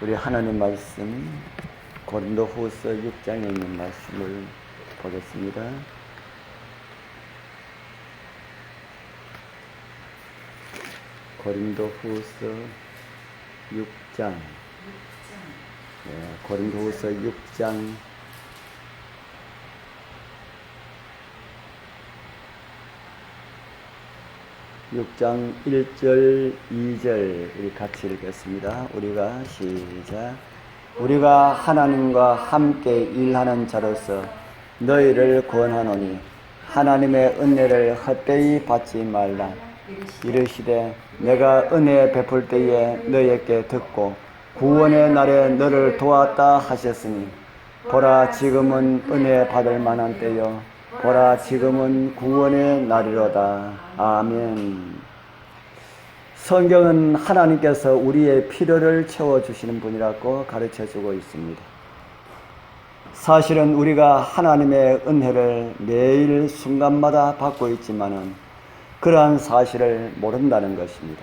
우리 하나님 말씀 고린도후서 6장에 있는 말씀을 보겠습니다. 고린도후서 6장. 고린도후서 6장 6장 1절 2절 우리 같이 읽겠습니다. 우리가 시작. 우리가 하나님과 함께 일하는 자로서 너희를 권하노니 하나님의 은혜를 헛되이 받지 말라. 이르시되 내가 은혜 베풀 때에 너희에게 듣고 구원의 날에 너를 도왔다 하셨으니 보라 지금은 은혜 받을 만한 때요 보라 지금은 구원의 날이로다. 아멘. 성경은 하나님께서 우리의 필요를 채워주시는 분이라고 가르쳐주고 있습니다. 사실은 우리가 하나님의 은혜를 매일 순간마다 받고 있지만은 그러한 사실을 모른다는 것입니다.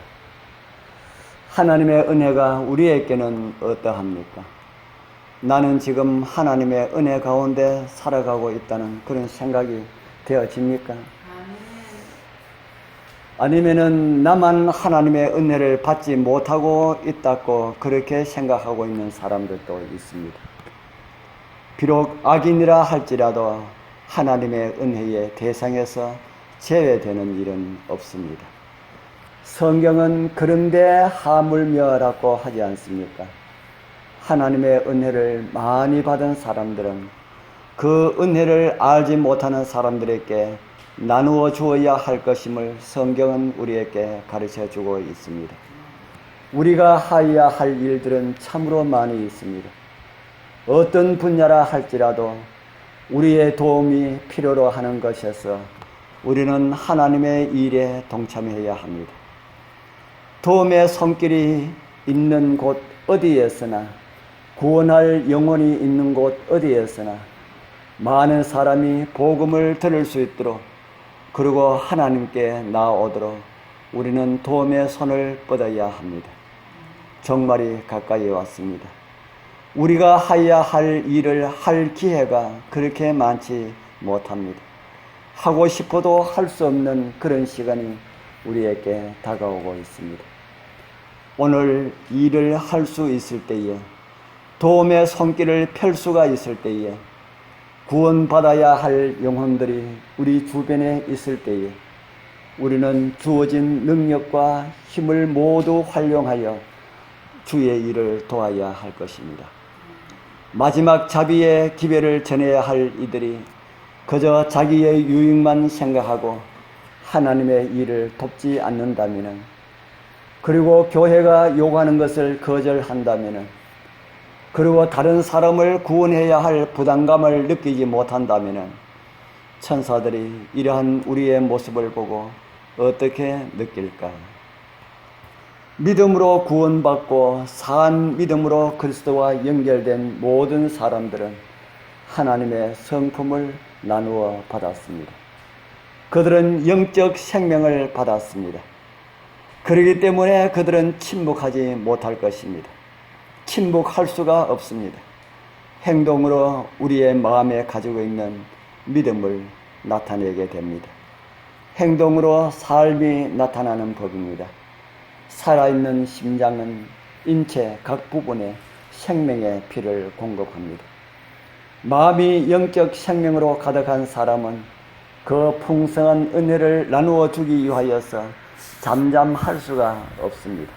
하나님의 은혜가 우리에게는 어떠합니까? 나는 지금 하나님의 은혜 가운데 살아가고 있다는 그런 생각이 되어집니까? 아니면은 나만 하나님의 은혜를 받지 못하고 있다고 그렇게 생각하고 있는 사람들도 있습니다. 비록 악인이라 할지라도 하나님의 은혜의 대상에서 제외되는 일은 없습니다. 성경은 그런데 하물며라고 하지 않습니까? 하나님의 은혜를 많이 받은 사람들은 그 은혜를 알지 못하는 사람들에게 나누어 주어야 할 것임을 성경은 우리에게 가르쳐 주고 있습니다. 우리가 하여야 할 일들은 참으로 많이 있습니다. 어떤 분야라 할지라도 우리의 도움이 필요로 하는 것에서 우리는 하나님의 일에 동참해야 합니다. 도움의 손길이 있는 곳 어디에서나 구원할 영혼이 있는 곳 어디에서나 많은 사람이 복음을 들을 수 있도록 그리고 하나님께 나아오도록 우리는 도움의 손을 뻗어야 합니다. 정말이 가까이 왔습니다. 우리가 해야 할 일을 할 기회가 그렇게 많지 못합니다. 하고 싶어도 할 수 없는 그런 시간이 우리에게 다가오고 있습니다. 오늘 일을 할 수 있을 때에 도움의 손길을 펼 수가 있을 때에 구원받아야 할 영혼들이 우리 주변에 있을 때에 우리는 주어진 능력과 힘을 모두 활용하여 주의 일을 도와야 할 것입니다. 마지막 자비의 기회를 전해야 할 이들이 그저 자기의 유익만 생각하고 하나님의 일을 돕지 않는다면 그리고 교회가 요구하는 것을 거절한다면 그리고 다른 사람을 구원해야 할 부담감을 느끼지 못한다면 천사들이 이러한 우리의 모습을 보고 어떻게 느낄까? 믿음으로 구원받고 산 믿음으로 그리스도와 연결된 모든 사람들은 하나님의 성품을 나누어 받았습니다. 그들은 영적 생명을 받았습니다. 그렇기 때문에 그들은 침묵하지 못할 것입니다. 침묵할 수가 없습니다. 행동으로 우리의 마음에 가지고 있는 믿음을 나타내게 됩니다. 행동으로 삶이 나타나는 법입니다. 살아있는 심장은 인체 각 부분에 생명의 피를 공급합니다. 마음이 영적 생명으로 가득한 사람은 그 풍성한 은혜를 나누어 주기 위하여서 잠잠할 수가 없습니다.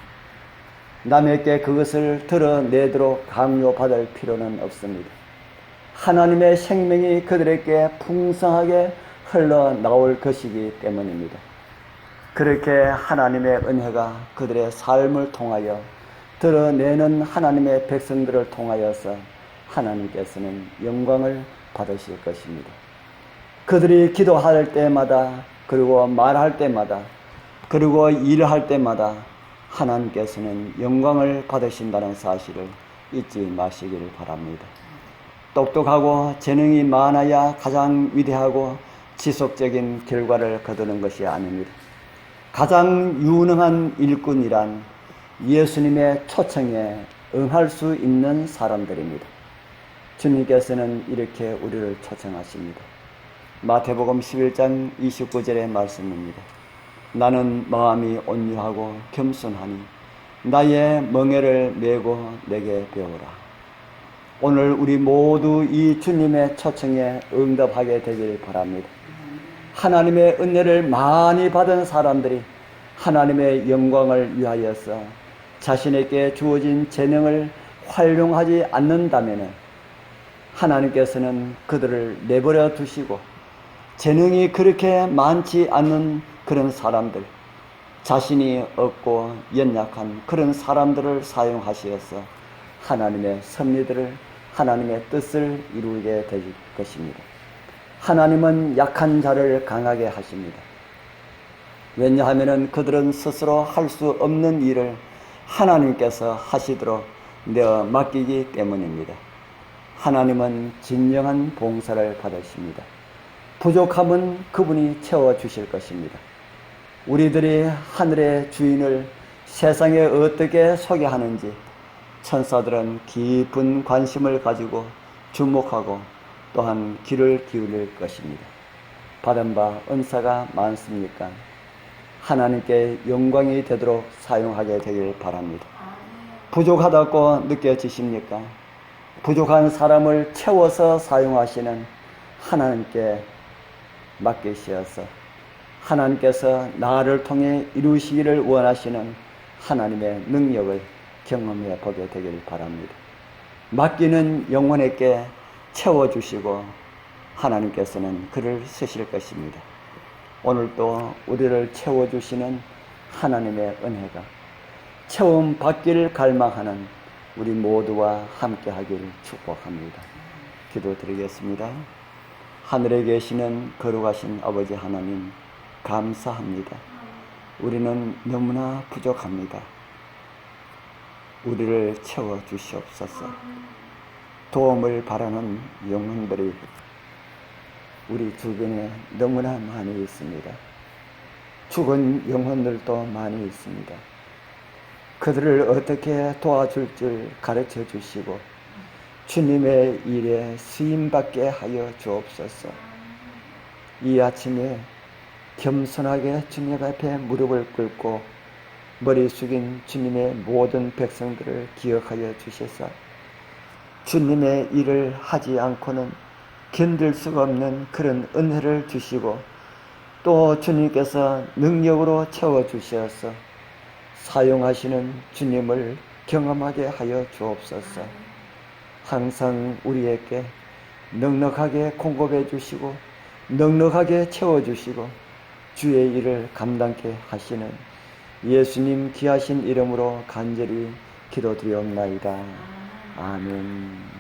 남에게 그것을 드러내도록 강요받을 필요는 없습니다. 하나님의 생명이 그들에게 풍성하게 흘러나올 것이기 때문입니다. 그렇게 하나님의 은혜가 그들의 삶을 통하여 드러내는 하나님의 백성들을 통하여서 하나님께서는 영광을 받으실 것입니다. 그들이 기도할 때마다 그리고 말할 때마다 그리고 일할 때마다 하나님께서는 영광을 받으신다는 사실을 잊지 마시기를 바랍니다. 똑똑하고 재능이 많아야 가장 위대하고 지속적인 결과를 거두는 것이 아닙니다. 가장 유능한 일꾼이란 예수님의 초청에 응할 수 있는 사람들입니다. 주님께서는 이렇게 우리를 초청하십니다. 마태복음 11장 29절의 말씀입니다. 나는 마음이 온유하고 겸손하니 나의 멍에를 메고 내게 배우라. 오늘 우리 모두 이 주님의 초청에 응답하게 되길 바랍니다. 하나님의 은혜를 많이 받은 사람들이 하나님의 영광을 위하여서 자신에게 주어진 재능을 활용하지 않는다면 하나님께서는 그들을 내버려 두시고 재능이 그렇게 많지 않는 그런 사람들, 자신이 없고 연약한 그런 사람들을 사용하시어서 하나님의 섭리들을, 하나님의 뜻을 이루게 될 것입니다. 하나님은 약한 자를 강하게 하십니다. 왜냐하면 그들은 스스로 할 수 없는 일을 하나님께서 하시도록 내어 맡기기 때문입니다. 하나님은 진정한 봉사를 받으십니다. 부족함은 그분이 채워주실 것입니다. 우리들이 하늘의 주인을 세상에 어떻게 소개하는지 천사들은 깊은 관심을 가지고 주목하고 또한 귀를 기울일 것입니다. 받은 바 은사가 많습니까? 하나님께 영광이 되도록 사용하게 되길 바랍니다. 부족하다고 느껴지십니까? 부족한 사람을 채워서 사용하시는 하나님께 맡기시어서 하나님께서 나를 통해 이루시기를 원하시는 하나님의 능력을 경험해 보게 되길 바랍니다. 맡기는 영혼에게 채워주시고 하나님께서는 그를 쓰실 것입니다. 오늘도 우리를 채워주시는 하나님의 은혜가 채움 받기를 갈망하는 우리 모두와 함께 하기를 축복합니다. 기도드리겠습니다. 하늘에 계시는 거룩하신 아버지 하나님, 감사합니다. 우리는 너무나 부족합니다. 우리를 채워주시옵소서. 도움을 바라는 영혼들이 우리 주변에 너무나 많이 있습니다. 죽은 영혼들도 많이 있습니다. 그들을 어떻게 도와줄 줄 가르쳐 주시고 주님의 일에 쓰임받게 하여 주옵소서. 이 아침에 겸손하게 주님 앞에 무릎을 꿇고 머리 숙인 주님의 모든 백성들을 기억하여 주셔서 주님의 일을 하지 않고는 견딜 수가 없는 그런 은혜를 주시고 또 주님께서 능력으로 채워주셔서 사용하시는 주님을 경험하게 하여 주옵소서. 항상 우리에게 넉넉하게 공급해 주시고 넉넉하게 채워주시고 주의 일을 감당케 하시는 예수님 귀하신 이름으로 간절히 기도드리옵나이다. 아멘.